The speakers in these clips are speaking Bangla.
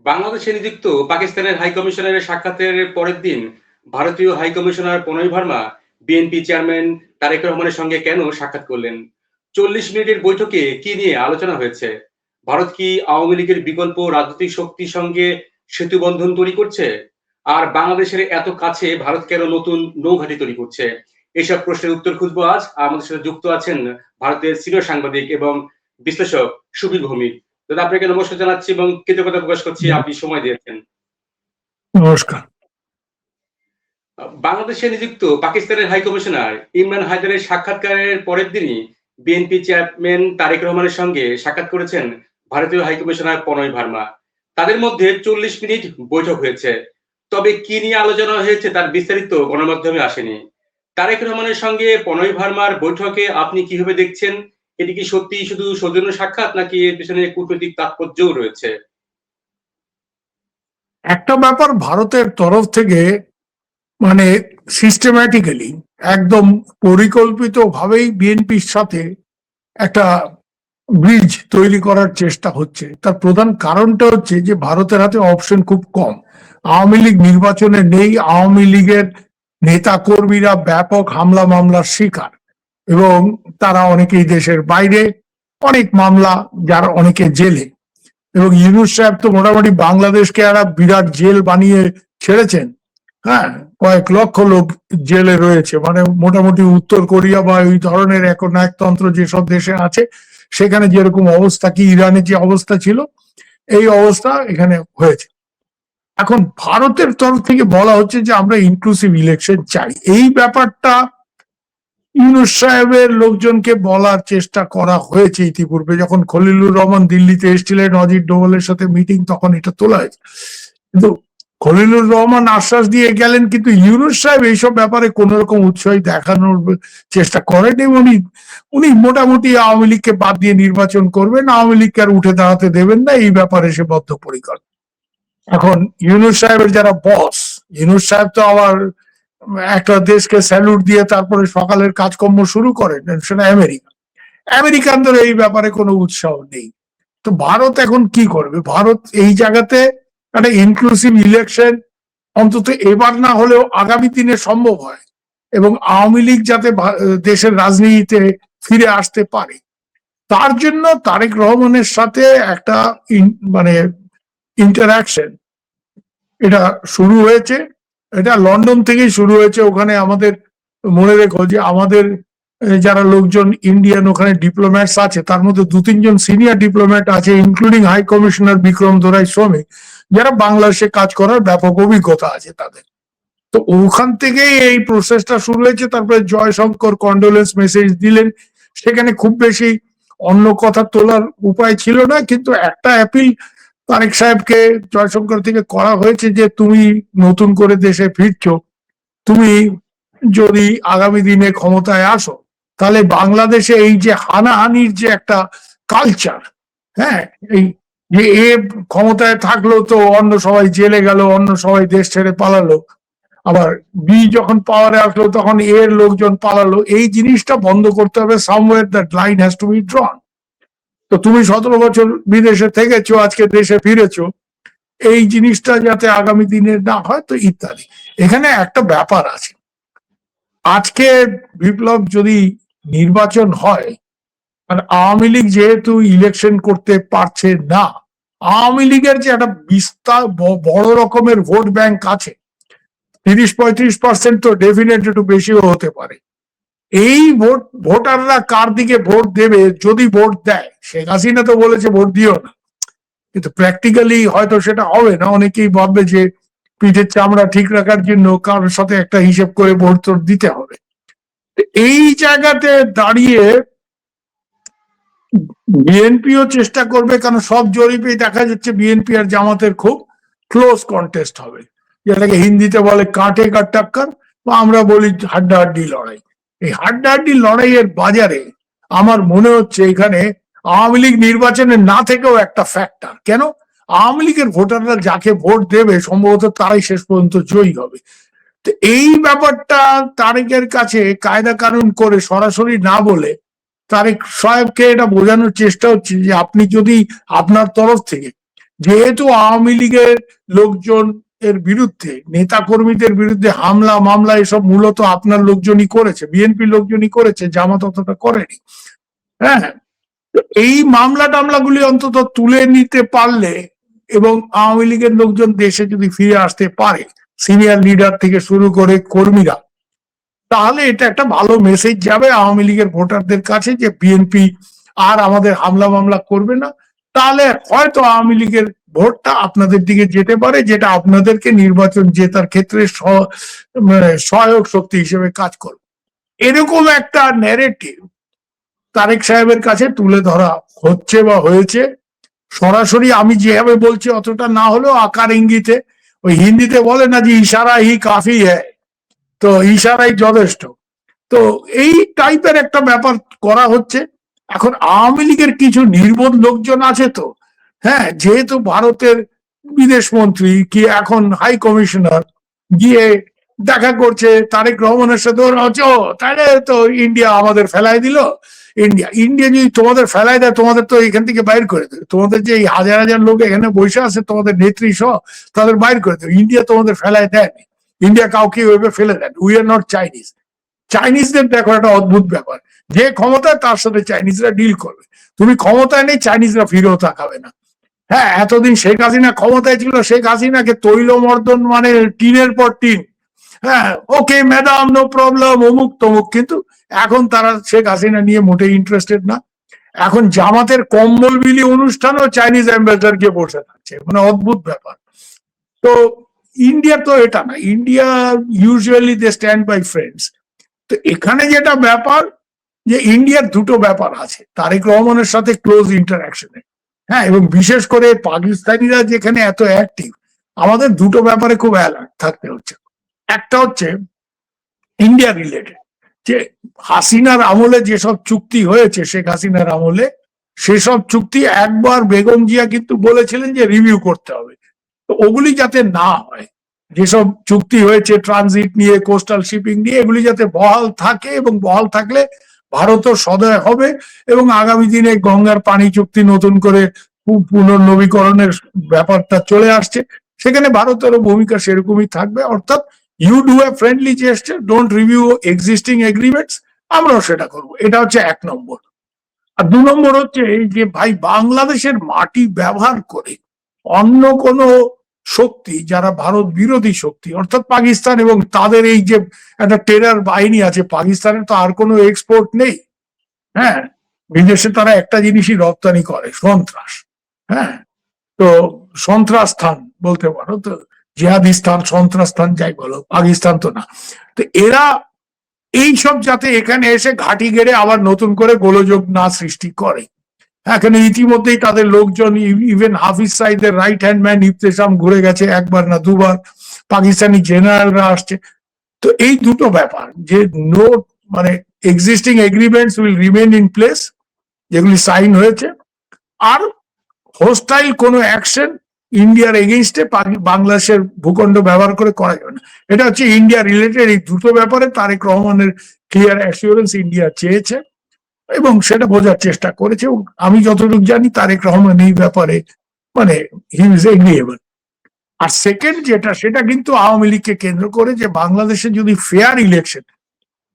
বাংলাদেশে নিযুক্ত পাকিস্তানের হাই কমিশনারের সাক্ষাতের পরের দিন ভারতীয় হাই কমিশনার প্রণয় ভার্মা বিএনপি চেয়ারম্যান তারেক রহমানের সঙ্গে কেন সাক্ষাৎ করলেন? 40 মিনিটের বৈঠকে কি নিয়ে আলোচনা হয়েছে? ভারত কি আওয়ামী লীগের বিকল্প রাজনৈতিক শক্তির সঙ্গে সেতু বন্ধন তৈরি করছে? আর বাংলাদেশের এত কাছে ভারত কেন নতুন নৌঘাঁটি তৈরি করছে? এসব প্রশ্নের উত্তর খুঁজবো আজ। আমাদের সাথে যুক্ত আছেন ভারতের সিনিয়র সাংবাদিক এবং বিশ্লেষক সুবীর ভৌমিক। দাদা, আপনাকে নমস্কার জানাচ্ছি এবং কৃতজ্ঞতা প্রকাশ করছি আপনি সময় দিয়েছেন। নমস্কার। বাংলাদেশে নিযুক্ত পাকিস্তানের হাই কমিশনার ইমরান হায়দারের সাক্ষাৎকারের পরের দিনই বিএনপি চেয়ারম্যান তারেক রহমানের সঙ্গে সাক্ষাৎ করেছেন ভারতীয় হাই কমিশনার প্রণয় ভার্মা। তাদের মধ্যে 40 মিনিট বৈঠক হয়েছে। তবে কি নিয়ে আলোচনা হয়েছে তার বিস্তারিত গণমাধ্যমে আসেনি। তারেক রহমানের সঙ্গে প্রণয় ভার্মার বৈঠকে আপনি কিভাবে দেখছেন? এটি কি সত্যি শুধু সৌজন্য সাক্ষাৎ, নাকি এর পেছনে কূটনৈতিক তাৎপর্যও রয়েছে? একটা ব্যাপার ভারতের তরফ থেকে মানে সিস্টেম্যাটিক্যালি একদম পরিকল্পিতভাবেই বিএনপির সাথে একটা ব্রিজ তৈরি করার চেষ্টা হচ্ছে। তার প্রধান কারণটা হচ্ছে যে ভারতের হাতে অপশন খুব কম। আওয়ামী লীগ নির্বাচনে নেই, আওয়ামী লীগের নেতা কর্মীরা ব্যাপক হামলা মামলার শিকার এবং তারা অনেকেই দেশের বাইরে, অনেক মামলা, যারা অনেকে জেলে। এবং ইউনূস সাহেব তো মোটামুটি বাংলাদেশকে একটা বিরাট জেল বানিয়ে ছেড়েছেন। হ্যাঁ, কয়েক লক্ষ লোক জেলে রয়েছে, মানে মোটামুটি উত্তর কোরিয়া বা ওই ধরনের একনায়কতন্ত্র যেসব দেশে আছে সেখানে যেরকম অবস্থা, কি ইরানে যে অবস্থা ছিল এই অবস্থা এখানে হয়েছে। এখন ভারতের তরফ থেকে বলা হচ্ছে যে আমরা ইনক্লুসিভ ইলেকশন চাই। এই ব্যাপারটা ইউনূস সাহেবের লোকজনকে বলার চেষ্টা করা হয়েছে ইতিপূর্বে, যখন খলিলুর রহমান দিল্লিতে এসেছিলেন অজিত ডোভালের সাথে মিটিং, তখন এটা তোলা হয়েছে। কিন্তু খলিলুর রহমান আশ্বাস দিয়ে গেলেন, কিন্তু ইউনূস সাহেব এইসব ব্যাপারে কোন রকম উৎসাহ দেখানোর চেষ্টা করেন। উনি মোটামুটি আওয়ামী লীগকে বাদ দিয়ে নির্বাচন করবেন, আওয়ামী লীগকে আর উঠে দাঁড়াতে দেবেন না, এই ব্যাপারে সে বদ্ধপরিকর। এখন ইউনূস সাহেবের যারা বস, ইউনূস সাহেব তো আবার একটা দেশকে স্যালুট দিয়ে তারপরে সকালের কাজকর্ম শুরু করেন, সেটা আমেরিকা। আমেরিকানদের এই ব্যাপারে কোনো উৎসাহ নেই। তো ভারত এখন কি করবে? ভারত এই জায়গাতে একটা ইনক্লুসিভ ইলেকশন অন্তত এবার না হলেও আগামী দিনে সম্ভব হয় এবং আওয়ামী লীগ যাতে দেশের রাজনীতিতে ফিরে আসতে পারে, তার জন্য তারেক রহমানের সাথে একটা মানে ইন্টারাকশন এটা শুরু হয়েছে। এটা লন্ডন থেকেই শুরু হয়েছে। ওখানে আমাদের মনে রেখো যে আমাদের যারা লোকজন ইন্ডিয়ান ওখানে ডিপ্লোম্যাটস আছে, তার মধ্যে 2-3 জন সিনিয়র ডিপ্লোম্যাট আছে, ইনক্লুডিং হাই কমিশনার বিক্রম দোরাই শ্রমিক, যারা বাংলাদেশে কাজ করার ব্যাপক অভিজ্ঞতা আছে তাদের। তো ওখান থেকেই এই প্রসেসটা শুরু হয়েছে। তারপরে জয়শঙ্কর কন্ডোলেন্স মেসেজ দিলেন, সেখানে খুব বেশি অন্য কথা তোলার উপায় ছিল না, কিন্তু একটা অ্যাপিল তারেক সাহেবকে জয়শঙ্কর থেকে করা হয়েছে যে তুমি নতুন করে দেশে ফিরছো, তুমি যদি আগামী দিনে ক্ষমতায় আসো তাহলে বাংলাদেশে এই যে হানাহানির যে একটা কালচার, হ্যাঁ, এই যে এ ক্ষমতায় থাকলো তো অন্য সবাই জেলে গেল, অন্য সবাই দেশ ছেড়ে পালালো, আবার বি যখন পাওয়ারে আসলো তখন এর লোকজন পালালো, এই জিনিসটা বন্ধ করতে হবে। Somewhere that line has to B ড্রন। তো তুমি 17 বছর বিদেশে থেকেছো, আজকে দেশে ফিরেছো, এই জিনিসটা যাতে আগামী দিনে না হয়, তো ইত্যাদি। এখানে একটা ব্যাপার আছে, আজকে বিপ্লব যদি নির্বাচন হয় আর আওয়ামী লীগ যেহেতু ইলেকশন করতে পারছে না, আওয়ামী লীগের যে একটা বিস্তার বড় রকমের ভোট ব্যাংক আছে, 30-35% তো ডেফিনেট একটু বেশিও হতে পারে। এই ভোটাররা কার দিকে ভোট দেবে, যদি ভোট দেয়, শেখ হাসিনা তো বলেছে ভোট দিও না, কিন্তু প্র্যাকটিক্যালি হয়তো সেটা হবে না। অনেকেই ভাববে যে পিঠের চামড়া ঠিক রাখার জন্য কারোর সাথে একটা হিসেব করে ভোট তোর দিতে হবে। এই জায়গাতে দাঁড়িয়ে বিএনপিও চেষ্টা করবে, কারণ সব জরিপে দেখা যাচ্ছে বিএনপি আর জামাতের খুব ক্লোজ কন্টেস্ট হবে, যেটাকে হিন্দিতে বলে কাঁটে কাট টাক্কর, বা আমরা বলি হাড্ডাহাড্ডি লড়াই। এই হাড্ডাহাড্ডি লড়াইয়ের বাজারে আমার মনে হচ্ছে এখানে আওয়ামী লীগ নির্বাচনে না থেকেও একটা ফ্যাক্টর। কেন? আওয়ামী লীগের ভোটাররা যাকে ভোট দেবে সম্ভবত তারাই শেষ পর্যন্ত জয়ী হবে। তো এই ব্যাপারটা তারেকের কাছে কায়দা কানুন করে সরাসরি না বলে তারেক সাহেবকে এটা বোঝানোর চেষ্টা হচ্ছে যে আপনি যদি আপনার তরফ থেকে যেহেতু আওয়ামী লীগের লোকজন এর বিরুদ্ধে, নেতা কর্মীদের বিরুদ্ধে হামলা মামলা এসব মূলত আপনার লোকজনই করেছে, বিএনপি লোকজনই করেছে, জামাত অতটা করেনি। হ্যাঁ, তো এই মামলা টামলাগুলি অন্তত তুলে নিতে পারলে এবং আওয়ামী লীগের লোকজন দেশে যদি ফিরে আসতে পারে, সিনিয়র লিডার থেকে শুরু করে কর্মীরা, তাহলে এটা একটা ভালো মেসেজ যাবে আওয়ামী লীগের ভোটারদের কাছে যে বিএনপি আর আমাদের হামলা মামলা করবে না। তাহলে হয়তো আওয়ামী লীগের ভোটটা আপনাদের দিকে যেতে পারে, যেটা আপনাদেরকে নির্বাচন জেতার ক্ষেত্রে সহায়ক শক্তি হিসেবে কাজ করবে। এরকম একটা ন্যারেটিভ তারেক সাহেবের কাছে তুলে ধরা হচ্ছে বা হয়েছে। সরাসরি আমি যেভাবে বলছি অতটা না হলেও আকার ইঙ্গিতে, ওই হিন্দিতে বলে না যে ইশারা হি কাফি হ্যায়, তো ইশারাই যথেষ্ট। তো এই টাইপের একটা ব্যাপার করা হচ্ছে। এখন আওয়ামী লীগের কিছু নির্বোধ লোকজন আছে তো, হ্যাঁ, যেহেতু ভারতের বিদেশ মন্ত্রী কি এখন হাই কমিশনার গিয়ে দেখা করছে তারেক রহমানের সাথে, ওরা হচ্ছে ও তাহলে তো ইন্ডিয়া আমাদের ফেলাই দিল। ইন্ডিয়া ইন্ডিয়া যদি তোমাদের ফেলাই দেয়, তোমাদের তো এখান থেকে বাইর করে দেবে। তোমাদের যে এই হাজার হাজার লোক এখানে বসে আছে, তোমাদের নেত্রী সহ, তাদের বাইর করে দেবে। ইন্ডিয়া তোমাদের ফেলাই দেয়নি, ইন্ডিয়া কাউকে ওইভাবে ফেলে দেন। We are not Chinese. চাইনিজদের দেখো একটা অদ্ভুত ব্যাপার, যে ক্ষমতায় তার সাথে চাইনিজরা ডিল করবে। তুমি ক্ষমতায় নেই, চাইনিজরা ফিরেও তাকাবে না। হ্যাঁ, এতদিন শেখ হাসিনা ক্ষমতায় ছিল, শেখ হাসিনাকে তৈলমর্দন মানে টিনের পর টিন, হ্যাঁ ওকে ম্যাডাম নো প্রবলেম অমুক তমুক, কিন্তু এখন তারা শেখ হাসিনা নিয়ে মোটেই ইন্টারেস্টেড না। এখন জামাতের কম্বল বিলি অনুষ্ঠানও চাইনিজ অ্যাম্বাসেডার গিয়ে বসে থাকছে, মানে অদ্ভুত ব্যাপার। তো ইন্ডিয়া তো এটা না, India usually they stand by friends. তো এখানে যেটা ব্যাপার, যে ইন্ডিয়ার দুটো ব্যাপার আছে তারেক রহমানের সাথে ক্লোজ ইন্টারাকশনে, হ্যাঁ, এবং বিশেষ করে পাকিস্তানিরা যেখানে এত অ্যাক্টিভ, আমাদের দুটো ব্যাপারে খুব অ্যালার্ট থাকতে হচ্ছে। একটা হচ্ছে ইন্ডিয়া রিলেটেড, যে হাসিনার আমলে যেসব চুক্তি হয়েছে, শেখ হাসিনার আমলে সেসব চুক্তি একবার বেগম জিয়া কিন্তু বলেছিলেন যে রিভিউ করতে হবে। তো ওগুলি যাতে না হয়, যেসব চুক্তি হয়েছে ট্রানজিট নিয়ে, কোস্টাল শিপিং নিয়ে, এগুলি যাতে বহাল থাকে, এবং বহাল থাকলে ভারতও সদয় হবে, এবং আগামী দিনে গঙ্গার পানি চুক্তি নতুন করে পুনর্নবীকরণের ব্যাপারটা চলে আসছে, সেখানে ভারতেরও ভূমিকা সেরকমই থাকবে। অর্থাৎ you do a friendly gesture, don't review existing agreements, আমরাও সেটা করবো। এটা হচ্ছে এক নম্বর। আর দু নম্বর হচ্ছে এই যে ভাই, বাংলাদেশের মাটি ব্যবহার করে অন্য কোন শক্তি, যারা ভারত বিরোধী শক্তি অর্থাৎ পাকিস্তান, এবং তাদের এই যে একটা টেরার বাহিনী আছে, পাকিস্তানের তো আর কোনো এক্সপোর্ট নেই, হ্যাঁ, বিদেশে তারা একটা জিনিসই রপ্তানি করে, সন্ত্রাস। হ্যাঁ, তো সন্ত্রাস স্থান বলতে পারো, তো জিহাদি স্থান, সন্ত্রাস স্থান যাই বলো, পাকিস্তান তো না। তো এরা এইসব যাতে এখানে এসে ঘাঁটি গেড়ে আবার নতুন করে গোলযোগ না সৃষ্টি করে। এখানে ইতিমধ্যেই তাদের লোকজন, ইভেন হাফিজ সাইদের রাইট হ্যান্ড ম্যান ইফতেসাম ঘুরে গেছে একবার না দুবার, পাকিস্তানি জেনারেলরা আসছে। তো এই দুটো ব্যাপার, যে নো মানে existing agreements will remain in place, যেগুলি সাইন হয়েছে, আর হোস্টাইল কোনো অ্যাকশন ইন্ডিয়ার এগেইনস্টে বাংলাদেশের ভূখণ্ড ব্যবহার করে করা যাবে না। এটা হচ্ছে ইন্ডিয়া রিলেটেড। এই দুটো ব্যাপারে তারেক রহমানের ক্লিয়ার অ্যাসিওরেন্স ইন্ডিয়া চেয়েছে, এবং সেটা বোঝার চেষ্টা করেছে। এবং আমি যতটুকু জানি তারেক রহমান এই ব্যাপারে মানে হি ইজ এগ্রিয়েবল। আর সেকেন্ড যেটা, সেটা কিন্তু আওয়ামী লীগকে কেন্দ্র করে, যে বাংলাদেশে যদি ফেয়ার ইলেকশন,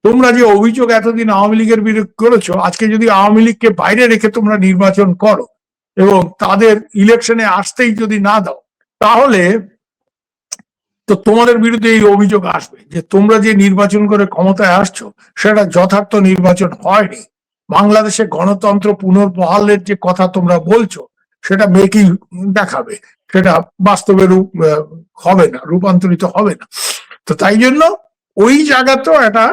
তোমরা যে অভিযোগ এতদিন আওয়ামী লীগের বিরুদ্ধে করেছো, আজকে যদি আওয়ামী লীগকে বাইরে রেখে তোমরা নির্বাচন করো এবং তাদের ইলেকশনে আসতেই যদি না দাও, তাহলে তো তোমাদের বিরুদ্ধে এই অভিযোগ আসবে যে তোমরা যে নির্বাচন করে ক্ষমতায় আসছো, সেটা যথার্থ নির্বাচন হয়নি। বাংলাদেশে গণতন্ত্র পুনর্বহালের যে কথা তোমরা বলছো, সেটা মেকি দেখাবে, সেটা বাস্তবে হবে না, রূপান্তরিত হবে না। তো তাই জন্য ওই জায়গাতেও একটা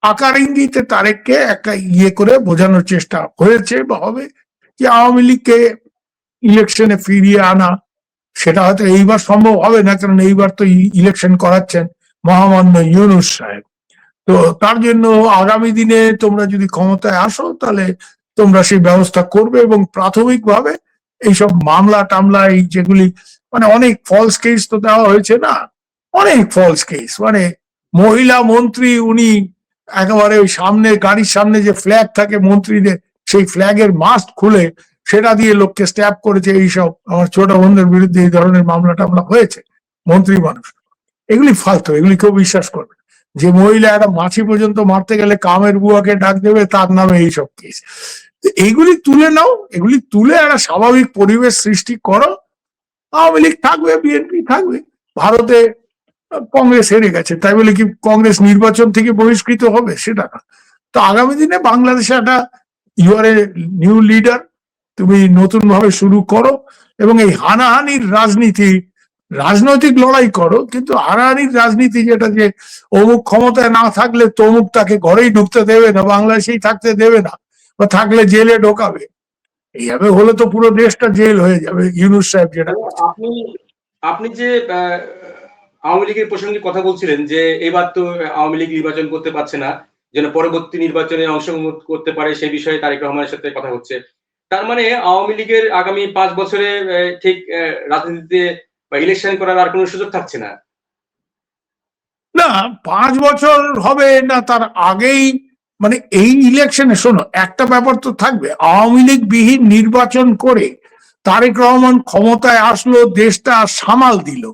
আকার ইঙ্গিতে তারেককে একটা ইয়ে করে বোঝানোর চেষ্টা হয়েছে বা হবে, যে আওয়ামী লীগকে ইলেকশনে ফিরিয়ে আনা, সেটা হয়তো এইবার সম্ভব হবে না, কারণ এইবার তো ইলেকশন করাচ্ছেন মহামান্য ইউনূস সাহেব। তো তার জন্য আগামী দিনে তোমরা যদি ক্ষমতায় আসো, তাহলে তোমরা সেই ব্যবস্থা করবে। এবং প্রাথমিকভাবে এইসব মামলা টামলা, এই যেগুলি মানে অনেক ফলস কেস তো দেওয়া হয়েছে না, অনেক ফলস কেস, মানে মহিলা মন্ত্রী, উনি একেবারে ওই সামনে গাড়ির সামনে যে ফ্ল্যাগ থাকে মন্ত্রীদের, সেই ফ্ল্যাগের মাস্ট খুলে সেটা দিয়ে লোককে স্ট্যাপ করেছে, এইসব আমার ছোট বোনদের বিরুদ্ধে এই ধরনের মামলা টামলা হয়েছে, মন্ত্রী মানুষ। এগুলি ফালতু, এগুলি কেউ বিশ্বাস করবে না। যে মহিলা একটা মাছি পর্যন্ত মারতে গেলে কামের বুয়াকে ডাক দেবে, তার নামে এইসব কেস। এইগুলি তুলে নাও, এগুলি তুলে একটা স্বাভাবিক পরিবেশ সৃষ্টি করো। আওয়ামী লীগ থাকবে, বিএনপি থাকবে। ভারতে কংগ্রেস হেরে গেছে, তাই বলে কি কংগ্রেস নির্বাচন থেকে বহিষ্কৃত হবে? সেটা না। তো আগামী দিনে বাংলাদেশে একটা you are a new leader, তুমি নতুন ভাবে শুরু করো এবং এই হানাহানির রাজনীতি, রাজনৈতিক লড়াই করো, কিন্তু হানাহানির রাজনীতি যেটা যে অমুক ক্ষমতায় না থাকলে তমুক তাকে ঘরেই ঢুকতে দেবে না, বাংলাদেশেই থাকতে দেবে না, বা থাকলে জেলে ঢোকাবে, এইভাবে হলে তো পুরো দেশটা জেল হয়ে যাবে। ইউনূস সাহেব যেটা করছে। আপনি আপনি যে আওয়ামী লীগের প্রসঙ্গে কথা বলছিলেন যে এবার তো আওয়ামী লীগ নির্বাচন করতে পারছে না, যেন পরবর্তী নির্বাচনে অংশগ্রহণ করতে পারে সেই বিষয়ে তারেক রহমানের সাথে কথা হচ্ছে। তার মানে আওয়ামী লীগের আগামী 5 বছরে ঠিক রাজনীতিতে বা ইলেকশন করার আর কোনো সুযোগ থাকছে না। না, 5 বছর হবে না, তার আগেই, মানে এই ইলেকশনে শোনো একটা ব্যাপার তো থাকবে। আওয়ামী লীগ বিহীন নির্বাচন করে তারেক রহমান ক্ষমতায় আসলো, দেশটা সামাল দিল।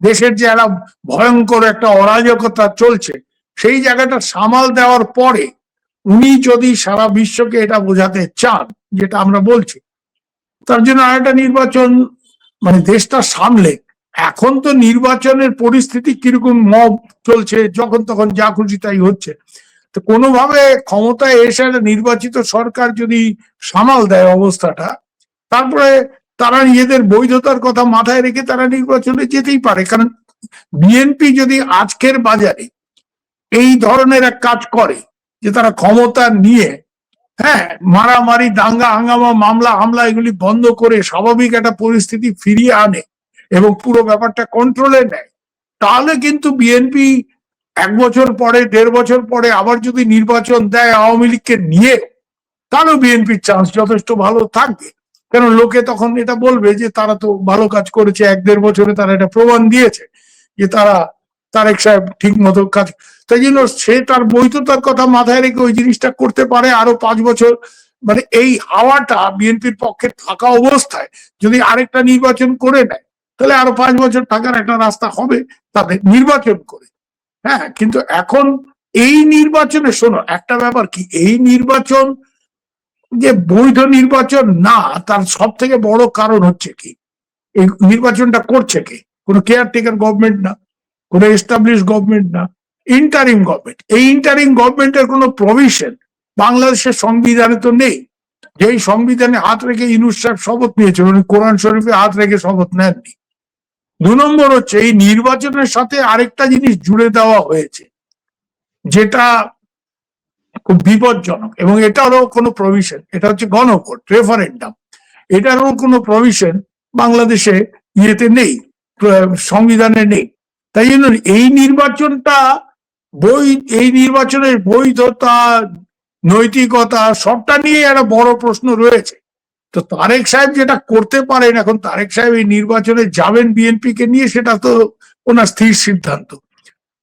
দেশের যে একটা ভয়ঙ্কর একটা অরাজকতা চলছে, সেই জায়গাটা সামাল দেওয়ার পরে উনি যদি সারা বিশ্বকে এটা বোঝাতে চান, যেটা আমরা বলছি, তার জন্য আরেকটা নির্বাচন, মানে দেশটা সামলে। এখন তো নির্বাচনের পরিস্থিতি কিরকম, মব চলছে, যখন তখন যা খুশি তাই হচ্ছে। তো কোনোভাবে ক্ষমতায় এসে একটা নির্বাচিত সরকার যদি সামাল দেয় অবস্থাটা, তারপরে তারা নিজেদের বৈধতার কথা মাথায় রেখে তারা নির্বাচনে যেতেই পারে। কারণ বিএনপি যদি আজকের বাজারে এই ধরনের এক কাজ করে, যে তারা ক্ষমতা নিয়ে, হ্যাঁ, মারামারি, দাঙ্গা হাঙ্গামা, মামলা হামলা এগুলি বন্ধ করে স্বাভাবিক একটা পরিস্থিতি ফিরিয়ে আনে এবং পুরো ব্যাপারটা কন্ট্রোলে নেয়, তাহলে কিন্তু বিএনপি 1 বছর পরে, 1.5 বছর পরে আবার যদি নির্বাচন দেয় আওয়ামী লীগকে নিয়ে, তাহলেও বিএনপির চান্স যথেষ্ট ভালো থাকবে। কারণ লোকে তখন এটা বলবে যে তারা তো ভালো কাজ করেছে, 1-1.5 বছরে তারা এটা প্রমাণ দিয়েছে যে তারা, তারেক সাহেব ঠিক মতো কাজ। তাই জন্য সে তার বৈধতার কথা মাথায় রেখে ওই জিনিসটা করতে পারে আরো 5 বছর। মানে এই হাওয়াটা বিএনপির পক্ষে থাকা অবস্থায় যদি আরেকটা নির্বাচন করে নেয়, তাহলে আরো 5 বছর থাকার একটা রাস্তা হবে তাদের নির্বাচন করে। হ্যাঁ, কিন্তু এখন এই নির্বাচনে শোনো একটা ব্যাপার কি, এই নির্বাচন যে বৈধ নির্বাচন না, তার সব থেকে বড় কারণ হচ্ছে কি, এই নির্বাচনটা করছে কে? কোনো কেয়ারটেকার গভর্নমেন্ট না, কোনো এস্টাবলিশ গভর্নমেন্ট না, ইন্টারিম গভর্নমেন্ট। এই ইন্টারিম গভর্নমেন্টের কোনো প্রভিশন বাংলাদেশের সংবিধানে তো নেই। যেই সংবিধানে হাত রেখে ইউনূস সাহেব শপথ নিয়েছেন, উনি কোরআন শরীফে হাত রেখে শপথ নেননি। 2 নম্বর হচ্ছে এই নির্বাচনের সাথে আরেকটা জিনিস জুড়ে দেওয়া হয়েছে, যেটা খুব বিপজ্জনক, এবং এটারও কোনো প্রভিশন, এটা হচ্ছে গণভোট, রেফারেন্ডাম। এটারও কোনো প্রভিশন বাংলাদেশে ইয়েতে নেই, সংবিধানে নেই। তাই জন্য এই নির্বাচনটা, এই নির্বাচনের বৈধতা, নৈতিকতা সবটা নিয়ে একটা বড় প্রশ্ন রয়েছে। তো তারেক সাহেব যেটা করতে পারেন, এখন তারেক সাহেব এই নির্বাচনে যাবেন বিএনপি কে নিয়ে, সেটা তো ওনার স্থির সিদ্ধান্ত।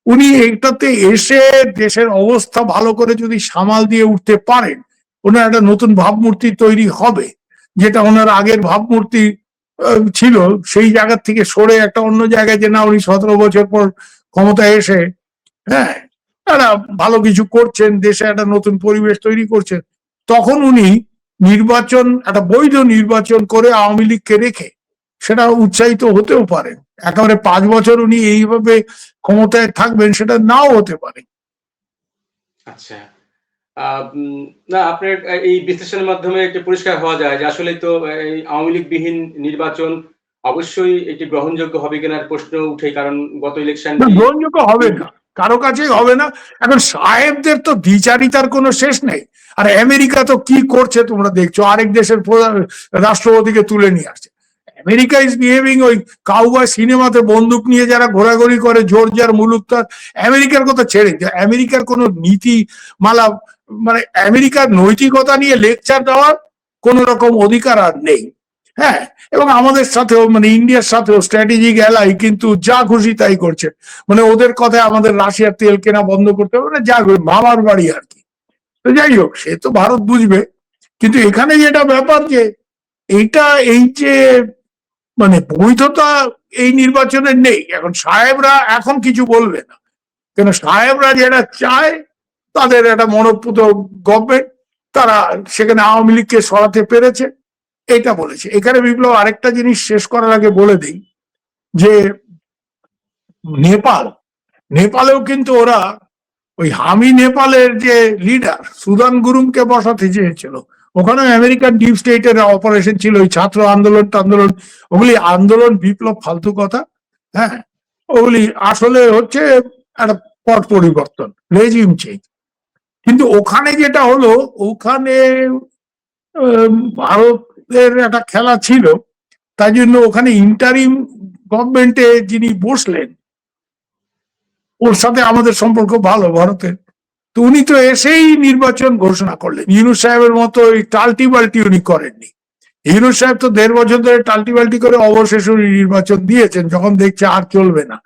উনি এইটাতে এসে দেশের অবস্থা ভালো করে যদি সামাল দিয়ে উঠতে পারেন, ওনার একটা নতুন ভাবমূর্তি তৈরি হবে, যেটা ওনার আগের ভাবমূর্তি ছিল, সেই জায়গা থেকে সরে একটা অন্য জায়গায়, যে না উনি 17 বছর পর ক্ষমতায় এসে, হ্যাঁ, একটা ভালো কিছু করছেন, দেশে একটা নতুন পরিবেশ তৈরি করছেন, তখন উনি নির্বাচন, একটা বৈধ নির্বাচন করে আওয়ামী লীগকে রেখে সেটা উৎসাহিত হতেও পারেন। একেবারে 5 বছর উনি এইভাবে ক্ষমতায় থাকবেন সেটা নাও হতে পারে। আচ্ছা, না আপনার এই বিশ্লেষণের মাধ্যমে একটু পরিষ্কার হওয়া যায় যে আসলে তো এই আওয়ামী লীগ বিহীন নির্বাচন অবশ্যই এটি গ্রহণযোগ্য হবে কিনার প্রশ্ন উঠে, কারণ গত ইলেকশন গ্রহণযোগ্য হবে না, কারো কাছেই হবে না। এখন সাহেবদের তো দ্বিচারিতার কোনো শেষ নেই। আর আমেরিকা তো কি করছে তোমরা দেখছো, আরেক দেশের রাষ্ট্রপতিকে তুলে নিয়ে আসছে। আমেরিকা ইজ বিহেভিং ওই কাউবয় সিনেমাতে বন্দুক নিয়ে যারা ঘোরাঘুরি করে, জর্জিয়ার মুলুক, তার আমেরিকার কথা ছেড়ে, আমেরিকার কোনো নীতি মালা, মানে আমেরিকার নৈতিকতা নিয়ে লেকচার দেওয়ার কোন রকম অধিকার আর নেই। হ্যাঁ, এবং আমাদের সাথেও, মানে ইন্ডিয়ার সাথেও স্ট্র্যাটেজিক অ্যালাই, কিন্তু যা খুশি তাই করছে। মানে ওদের কথায় আমাদের রাশিয়ার তেল কেনা বন্ধ করতে হবে, না যা মামার বাড়ি আর কি। তো যাই হোক, সে তো ভারত বুঝবে। কিন্তু এখানে যেটা ব্যাপার, যে এইটা এই যে মানে বৈধতা এই নির্বাচনের নেই। এখন সাহেবরা এখন কিছু বলবে না, কেন সাহেবরা যেটা চায় তাদের একটা মনোপুত গভর্নমেন্ট, তারা সেখানে আওয়ামী লীগকে সরাতে পেরেছে, এটা বলেছে। এখানে বিপ্লব আরেকটা জিনিস শেষ করার আগে বলে দিই যে নেপালেও কিন্তু ওরা ওই হামি নেপালের যে লিডার সুদান গুরুংকে বসাতে চেয়েছিল। ওখানে আমেরিকান ডিপ স্টেটের অপারেশন ছিল, ওই ছাত্র আন্দোলন টান্দোলন, ওগুলি আন্দোলন বিপ্লব ফালতু কথা। হ্যাঁ, ওগুলি আসলে হচ্ছে একটা পট পরিবর্তন, রেজিম চেঞ্জ। কিন্তু ওখানে যেটা হলো, ওখানে ভারতের একটা খেলা ছিল, তাই জন্য ওখানে ইন্টারিম গভর্নমেন্টে যিনি বসলেন, ওর সাথে আমাদের সম্পর্ক ভালো ভারতের। তো উনি তো এসেই নির্বাচন ঘোষণা করলেন। ইউনূস সাহেবের মতো ওই টাল্টি বাল্টি উনি করেননি। ইউনূস সাহেব তো 1.5 বছর ধরে টাল্টি বাল্টি করে অবশেষে উনি নির্বাচন দিয়েছেন, যখন দেখছে আর চলবে না।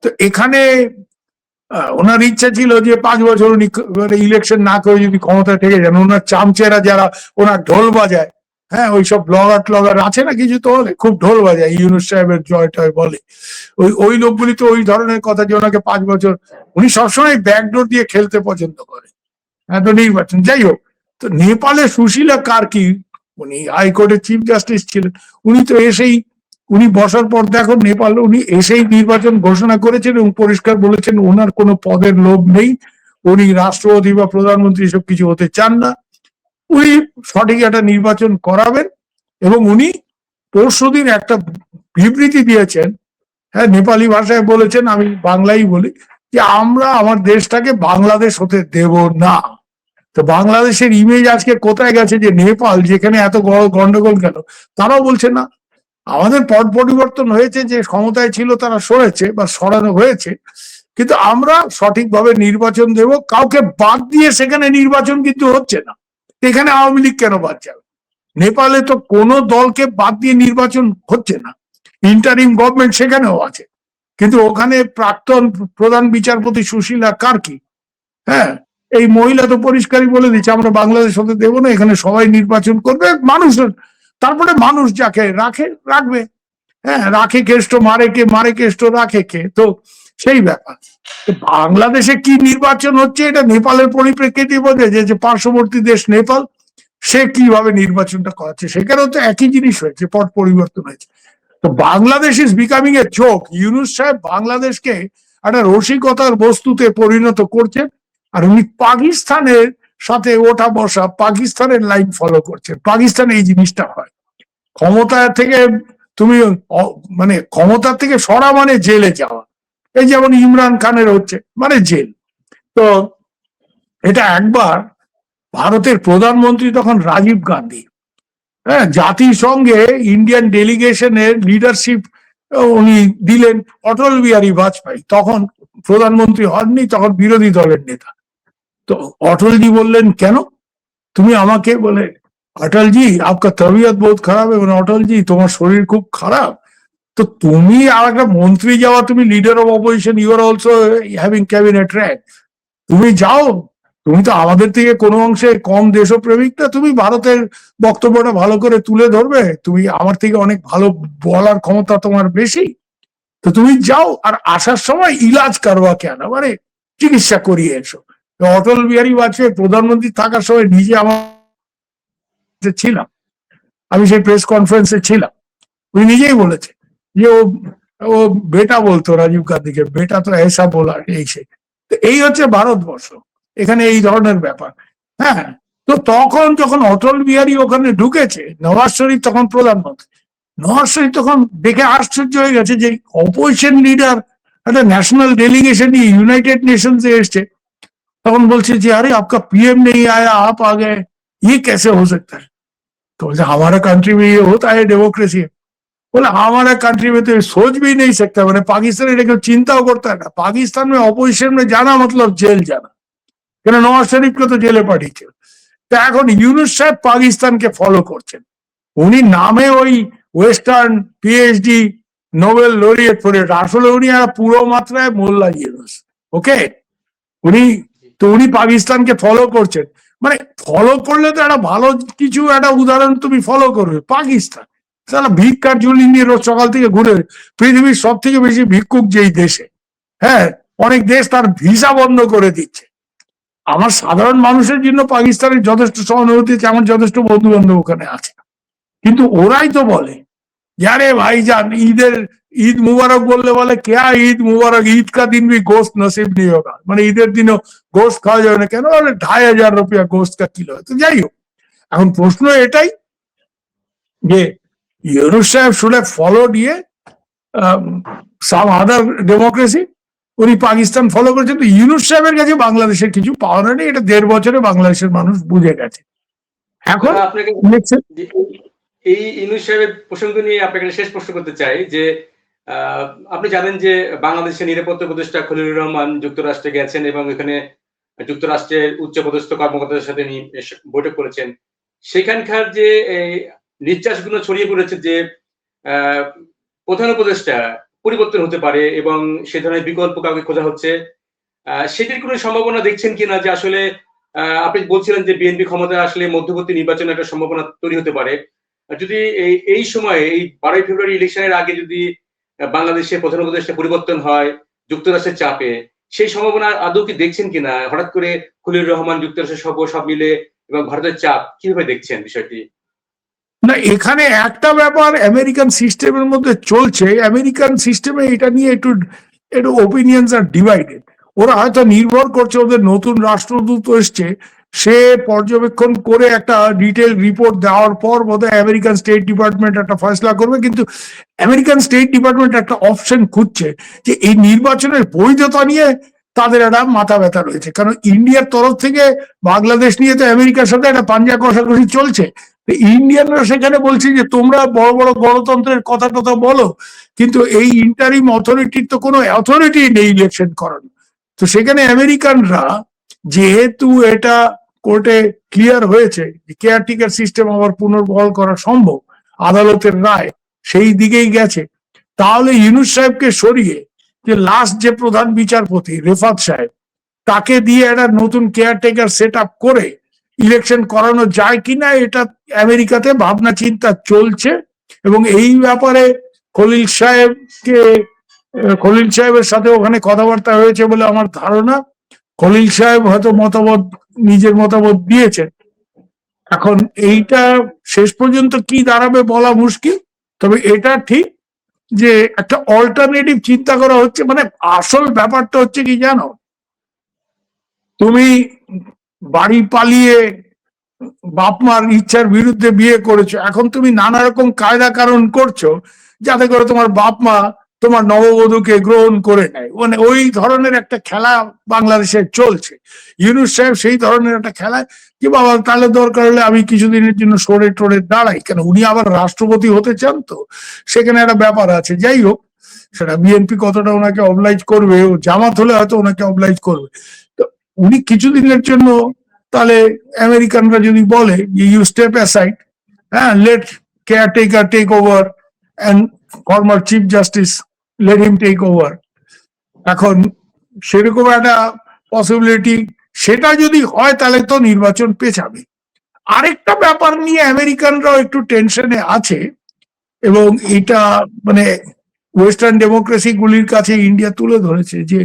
তো এখানে ওনার ইচ্ছা ছিল যে 5 বছর উনি ইলেকশন না করে যদি ক্ষমতা থেকে যান, ওনার চামচেরা যারা ওনার ঢোল বাজায়, হ্যাঁ ওইসব ব্লগার ট্লগার আছে না কিছু, তো হলে খুব ঢোল বাজায় ইউনূস সাহেবের জয় টয় বলে, ওই লোকগুলি তো ওই ধরনের কথা যে ওনাকে 5 বছর, উনি সবসময় ব্যাকডোর দিয়ে খেলতে পছন্দ করে। হ্যাঁ, তো নির্বাচন যাই হোক। তো নেপালে সুশীলা কার্কি, উনি হাইকোর্টের চিফ জাস্টিস ছিলেন, উনি তো এসেই, উনি বসার পর দেখো নেপাল, উনি এসেই নির্বাচন ঘোষণা করেছেন এবং পরিষ্কার বলেছেন ওনার কোনো পদের লোভ নেই, উনি রাষ্ট্রপতি বা প্রধানমন্ত্রী এসব কিছু হতে চান না, উনি সঠিক একটা নির্বাচন করাবেন। এবং উনি পরশুদিন একটা বিবৃতি দিয়েছেন, হ্যাঁ নেপালি ভাষায় বলেছেন, আমি বাংলাই বলি, যে আমরা আমার দেশটাকে বাংলাদেশ হতে দেব না। তো বাংলাদেশের ইমেজ আজকে কোথায় গেছে, যে নেপাল যেখানে এত গন্ডগোল গেল, তারাও বলছে না আমাদের পট পরিবর্তন হয়েছে, যে ক্ষমতায় ছিল তারা সরেছে বা সরানো হয়েছে, কিন্তু আমরা সঠিকভাবে নির্বাচন দেব, কাউকে বাদ দিয়ে সেখানে নির্বাচন কিন্তু হচ্ছে না। এখানে আওয়ামী লীগ কেন বাদ যাবে? নেপালে তো কোনো দলকে বাদ দিয়ে নির্বাচন হচ্ছে না, ইন্টারিম গভর্নমেন্ট সেখানেও আছে, কিন্তু ওখানে প্রাক্তন প্রধান বিচারপতি সুশীলা কার্কি, হ্যাঁ এই মহিলা তো পরিষ্কারই বলে দিচ্ছে আমরা বাংলাদেশ হতে দেবো না, এখানে সবাই নির্বাচন করবে মানুষের, তারপরে মানুষ যাকে রাখে রাখবে, হ্যাঁ রাখে কেষ্ট মারে কে, মারে কেষ্ট রাখে কে, তো সেই ব্যাপার। বাংলাদেশে কি নির্বাচন হচ্ছে এটা নেপালের পরিপ্রেক্ষিতে বোঝে, যে পার্শ্ববর্তী দেশ নেপাল সে কিভাবে নির্বাচনটা করাচ্ছে, সেখানেও তো একই জিনিস হয়েছে, পট পরিবর্তন হয়েছে। তো Bangladesh is becoming a joke. Yunus সাহেব বাংলাদেশকে একটা রসিকতার বস্তুতে পরিণত করছেন, আর উনি পাকিস্তানের সাথে ওঠা বসা, পাকিস্তানের লাইন ফলো করছেন। পাকিস্তানে এই জিনিসটা হয়, ক্ষমতা থেকে তুমি মানে ক্ষমতা থেকে সরা মানে জেলে যাওয়া, এই যেমন ইমরান খানের হচ্ছে মানে জেল। তো এটা একবার ভারতের প্রধানমন্ত্রী তখন রাজীব গান্ধী, হ্যাঁ জাতিসংঘে ইন্ডিয়ান ডেলিগেশনের লিডারশিপ উনি দিলেন অটল বিহারী বাজপেয়ী, তখন প্রধানমন্ত্রী হননি, তখন বিরোধী দলের নেতা। তো অটলজি বললেন কেন তুমি আমাকে, বলে অটলজি আপনার তবিয়ত বহুত খারাপ, এবং অটলজি তোমার শরীর খুব খারাপ, তো তুমি আর একটা মন্ত্রী যাওয়া, তুমি leader of opposition, you are also having cabinet rank, তুমি যাও, তুমি তো আমাদের থেকে কোনো অংশে কম দেশপ্রেমিক না, তুমি ভারতের বক্তব্যটা ভালো করে তুলে ধরবে, তুমি আমার থেকে অনেক ভালো বলার ক্ষমতা তোমার বেশি, তো তুমি যাও, আর আসার সময় ইলাজ করবা কেন, মানে চিকিৎসা করিয়ে এসো। অটল বিহারী বাজপেয়ী প্রধানমন্ত্রী থাকার সময় নিজে আমার ছিলাম, আমি সেই প্রেস কনফারেন্সে ছিলাম, উনি নিজেই বলেছে যে ও বেটা বলতো রাজীব গান্ধীকে, বেটা তো এসা বলা, এই সে। এই হচ্ছে ভারতবর্ষ, এখানে এই ধরনের ব্যাপার। হ্যাঁ, তো তখন যখন অটল বিহারী ওখানে ঢুকেছে, নওয়াজ শরীফ তখন প্রধানমন্ত্রী, নওয়াজ শরীফ তখন দেখে আশ্চর্য হয়ে গেছে যে অপোজিশন লিডার একটা ন্যাশনাল ডেলিগেশন ইউনাইটেড নেশনস এ এসছে, তখন বলছে যে আরে आपका पीएम नहीं आया आप आ गए, ये कैसे हो सकता है? तो बोलते हमारा कंट्री में ये होता है डेमोक्रेसी। बोले हमारा कंट्री में तो ये सोच भी नहीं सकता, मैंने पाकिस्तान এটাকে চিন্তাও করতে হয় না, পাকিস্তান में অপোজিশন में जाना मतलब জেল जाना, কেন নওয়াজ শরীফকে তো জেলে পাঠিয়েছে। তো এখন ইউনূস সাহেব পাকিস্তানকে ফলো করছেন, উনি নামে ওই ওয়েস্টার্ন পিএইচডি নোবেল লরিয়েট ফরিয়েট, আসলে উনি আর পুরো মাত্রায় মোল্লা ইউনূস, ওকে, উনি তো উনি পাকিস্তানকে ফলো করছেন। মানে ফলো করলে তো একটা ভালো কিছু একটা উদাহরণ তুমি ফলো করবে, পাকিস্তান সারা ভিক্ষার ঝুলি নিয়ে রোজ সকাল থেকে ঘুরে, পৃথিবীর সব থেকে বেশি ভিক্ষুক যেই দেশে, হ্যাঁ অনেক দেশ তার ভিসা বন্ধ করে দিচ্ছে। আমার সাধারণ মানুষের জন্য পাকিস্তানের যথেষ্ট সহানুভূতি আছে, আমার যথেষ্ট বন্ধু বান্ধব ওখানে আছে, কিন্তু ওরাই তো বলে যারে ভাই যান ঈদের ঈদ মুবারক বললে বলে কেয়া ঈদ মুবারক, ঈদ কা দিন भी गोश्त नसीब नहीं होगा, মানে ঈদের দিনও গোস্ত খাওয়া যাবে না, কেন বলে 2500 रुपया गोश्त का किलो। তো যাই হোক, এখন প্রশ্ন এটাই যে ইউনুস সাহেব should have followed some other democracy, উনি পাকিস্তান ফলো করেছেন। তো ইউনুস সাহেবের কাছে বাংলাদেশের কিছু পাওয়া নেই, এটা 1.5 বছরে বাংলাদেশের মানুষ বুঝে গেছে। এখন আপনাকে ইলেকশন এই ইউনূস সাহেবের প্রসঙ্গ নিয়ে আপনাকে শেষ প্রশ্ন করতে চাই যে আপনি জানেন যে বাংলাদেশের নিরাপত্তা উপদেষ্টা খলিলুর রহমান যুক্তরাষ্ট্রে গেছেন এবং এখানে যুক্তরাষ্ট্রের উচ্চপদস্থ কর্মকর্তাদের সাথে বৈঠক করেছেন। সেখানকার যে নির্যাসগুলো ছড়িয়ে পড়েছে যে প্রধান উপদেষ্টা পরিবর্তন হতে পারে এবং সে ধরনের বিকল্প কাউকে খোঁজা হচ্ছে, সেটির কোনো সম্ভাবনা দেখছেন কিনা? যে আসলে আপনি বলছিলেন যে বিএনপি ক্ষমতায় আসলে মধ্যবর্তী নির্বাচনে একটা সম্ভাবনা তৈরি হতে পারে। যদি এই সময়ে এই 12ই ফেব্রুয়ারি ইলেকশনের আগে যদি বাংলাদেশে প্রধান উপদেষ্টা পরিবর্তন হয় যুক্তরাষ্ট্রের চাপে, সেই সম্ভাবনা আদৌ কি দেখছেন কিনা? হঠাৎ করে খলিলুর রহমান যুক্তরাষ্ট্রের সব মিলে এবং ভারতের চাপ, কিভাবে দেখছেন বিষয়টি? না, এখানে একটা ব্যাপার আমেরিকান সিস্টেমের মধ্যে চলছে, আমেরিকান সিস্টেমে এটা নিয়ে একটু একটু ওপিনিয়নস আর ডিভাইডেড। ওরা হয়তো নির্ভর করছে, ওদের নতুন রাষ্ট্রদূত এসছে, সে পর্যবেক্ষণ করে একটা ডিটেল রিপোর্ট দেওয়ার পর বোধহয় আমেরিকান স্টেট ডিপার্টমেন্ট একটা ফয়সলা করবে। কিন্তু আমেরিকান স্টেট ডিপার্টমেন্ট একটা অপশন খুঁজছে যে এই নির্বাচনের বৈধতা নিয়ে তাদের একটা মাথা ব্যথা রয়েছে, কারণ ইন্ডিয়ার তরফ থেকে বাংলাদেশ নিয়ে তো আমেরিকার সাথে একটা পাঞ্জা কষাকষি চলছে। ইন্ডিয়ানরা সেখানে বলছে যে তোমরা বড় বড় গণতন্ত্রের কথা টথা বলো, কিন্তু এই ইন্টারিম অথরিটির তো কোনো অথরিটি নেই ইলেকশন করানো। তো সেখানে আমেরিকানরা, যেহেতু এটা কোর্টে ক্লিয়ার হয়েছে যে কেয়ারটেকার সিস্টেম আবার পুনর্বহাল করা সম্ভব, আদালতের রায় সেই দিকেই গেছে, তাহলে ইউনুস সাহেবকে সরিয়ে যে লাস্ট যে প্রধান বিচারপতি রেফাত সাহেব, তাকে দিয়ে একটা নতুন কেয়ারটেকার সেট আপ করে ইলেকশন করানো যায় কিনা, এটা আমেরিকাতে ভাবনা চিন্তা চলছে। এবং এই ব্যাপারে খলিল সাহেবের সাথে ওখানে কথাবার্তা হয়েছে বলে আমার ধারণা। খলিল সাহেব হয়তো নিজের মতামত দিয়েছেন। এখন এইটা শেষ পর্যন্ত কি দাঁড়াবে বলা মুশকিল, তবে এটা ঠিক যে একটা অল্টারনেটিভ চিন্তা করা হচ্ছে। মানে আসল ব্যাপারটা হচ্ছে কি জানো, তুমি বাড়ি পালিয়ে বাপ মার ইচ্ছার বিরুদ্ধে বিয়ে করেছো, এখন তুমি নানা রকম কায়দা কারণ করছো যাতে করে তোমার বাপ মা তোমার নববধূকে গ্রহণ করে নেয়। মানে ওই ধরনের একটা খেলা বাংলাদেশে চলছে। ইউনুস সাহেব সেই ধরনের একটা খেলা কি বাবা তাহলে দরকার হলে আমি কিছুদিনের জন্য সরে টরে দাঁড়াই, কেন উনি আবার রাষ্ট্রপতি হতে চান, তো সেখানে একটা ব্যাপার আছে। যাই হোক, সেটা বিএনপি কতটা ওনাকে অবলাইজ করবে, ও জামাত হলে হয়তো ওনাকে অবলাইজ করবে। তো উনি কিছুদিনের জন্য, তাহলে আমেরিকানরা যদি বলে ইউ স্টেপ অ্যাসাইড, হ্যাঁ let caretaker take over and former chief justice let him take over, এখন সেরকম একটা পসিবিলিটি, সেটা যদি হয় তাহলে তো নির্বাচন পেছাবে। আরেকটা ব্যাপার নিয়ে আমেরিকানরাও একটু টেনশনে আছে, এবং এটা মানে ওয়েস্টার্ন ডেমোক্রেসি গুলির কাছে ইন্ডিয়া তুলে ধরেছে যে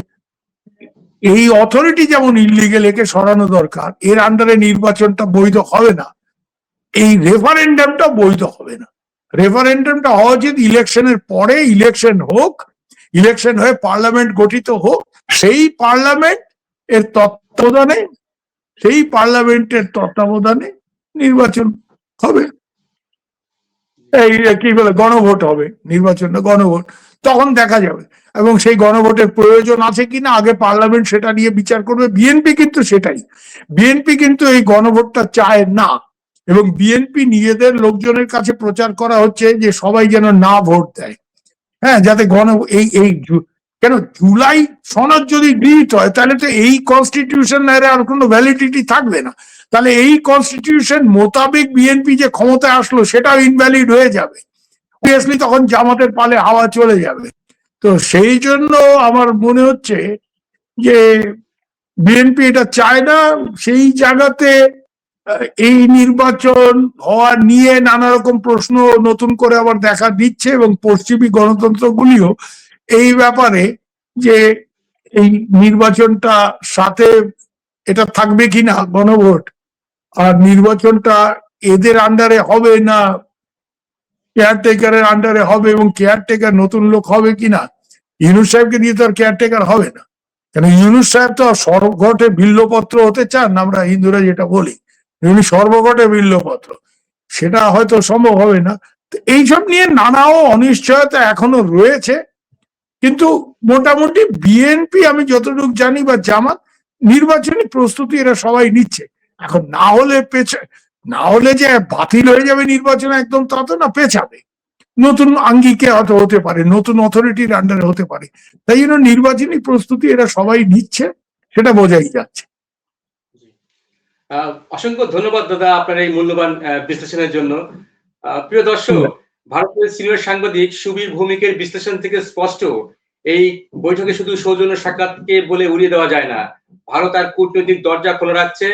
এই অথরিটি যেমন ইলিগেল, একে সরানো দরকার, এর আন্ডারে নির্বাচনটা বৈধ হবে না, এই রেফারেন্ডামটা বৈধ হবে না। রেফারেন্ডামটা হওয়া উচিত ইলেকশনের পরে, ইলেকশন হোক, ইলেকশন হয়ে পার্লামেন্ট গঠিত হোক, সেই পার্লামেন্ট এর তত্ত্বাবধানে, সেই পার্লামেন্টের তত্ত্বাবধানে নির্বাচন হবে। এই কি বলে গণভোট হবে, নির্বাচনটা গণভোট, তখন দেখা যাবে। এবং সেই গণভোটের প্রয়োজন আছে কিনা আগে পার্লামেন্ট সেটা নিয়ে বিচার করবে। বিএনপি কিন্তু সেটাই, বিএনপি কিন্তু এই গণভোটটা চায় না, এবং বিএনপি নিজেদের লোকজনের কাছে প্রচার করা হচ্ছে যে সবাই যেন না ভোট দেয়, হ্যাঁ যাতে কেন জুলাই সনদ যদি ডিলিট হয় তাহলে তো এই কনস্টিটিউশন আর কোনো ভ্যালিডিটি থাকবে না, তাহলে এই কনস্টিটিউশন মোতাবেক বিএনপি যে ক্ষমতায় আসলো সেটাও ইনভ্যালিড হয়ে যাবে, অবভিয়াসলি তখন জামাতের পালে হাওয়া চলে যাবে। তো সেই জন্য আমার মনে হচ্ছে যে বিএনপি এটা চায় না, সেই জায়গাতে এই নির্বাচন হওয়া নিয়ে নানা রকম প্রশ্ন নতুন করে আবার দেখা দিচ্ছে, এবং পশ্চিমী গণতন্ত্রগুলিও এই ব্যাপারে যে এই নির্বাচনটা সাথে এটা থাকবে কিনা গণভোট, আর নির্বাচনটা এদের আন্ডারে হবে না কেয়ারটেকারের আন্ডারে হবে, এবং কেয়ারটেকার নতুন লোক হবে কিনা। ইউনূস সাহেবকে দিয়ে তো আর কেয়ারটেকার হবে না, কেন ইউনূস সাহেব তো সর্বঘটে বিল্লপত্র হতে চান, আমরা হিন্দুরা যেটা বলি উনি সর্বঘটে বিল্লপত্র, সেটা হয়তো সম্ভব হবে না। এইসব নিয়ে নানাও অনিশ্চয়তা এখনো রয়েছে, কিন্তু মোটামুটি বিএনপি আমি যতটুকু জানি বা জামাত নির্বাচনী প্রস্তুতি এরা সবাই নিচ্ছে। এখন না হলে যে বাতিল হয়ে যাবে নির্বাচন একদম তা তো না, পেছাবে, নতুন আঙ্গিকে হয়তো হতে পারে, নতুন অথরিটির আন্ডারে হতে পারে। তাই জন্য নির্বাচনী প্রস্তুতি এরা সবাই নিচ্ছে, সেটা বোঝাই যাচ্ছে। অসংখ্য ধন্যবাদ দাদা আপনার এই মূল্যবান বিশ্লেষণের জন্য। প্রিয় দর্শক, ভারতের সিনিয়র সাংবাদিক সুবীর ভৌমিকের বিশ্লেষণ থেকে স্পষ্ট এই বৈঠকে শুধু সৌজন্য সাক্ষাৎকে বলে উড়িয়ে দেওয়া যায় না। ভারত আর কূটনৈতিক দরজা খোলা রাখছে,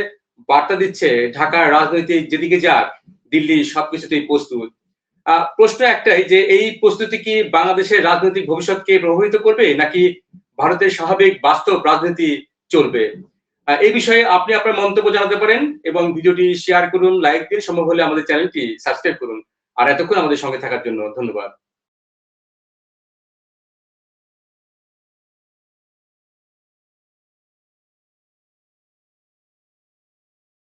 বার্তা দিচ্ছে ঢাকার রাজনীতি যেদিকে যাক দিল্লি সবকিছুতেই প্রস্তুত। প্রশ্ন একটাই যে এই প্রস্তুতি কি বাংলাদেশের রাজনৈতিক ভবিষ্যৎকে প্রভাবিত করবে, নাকি ভারতের স্বাভাবিক বাস্তব রাজনীতি চলবে? এই বিষয়ে আপনি আপনার মন্তব্য জানাতে পারেন, এবং ভিডিওটি শেয়ার করুন, লাইক দিন, সম্ভব হলে আমাদের চ্যানেলটি সাবস্ক্রাইব করুন। আর এতক্ষণ আমাদের সঙ্গে থাকার জন্য ধন্যবাদ।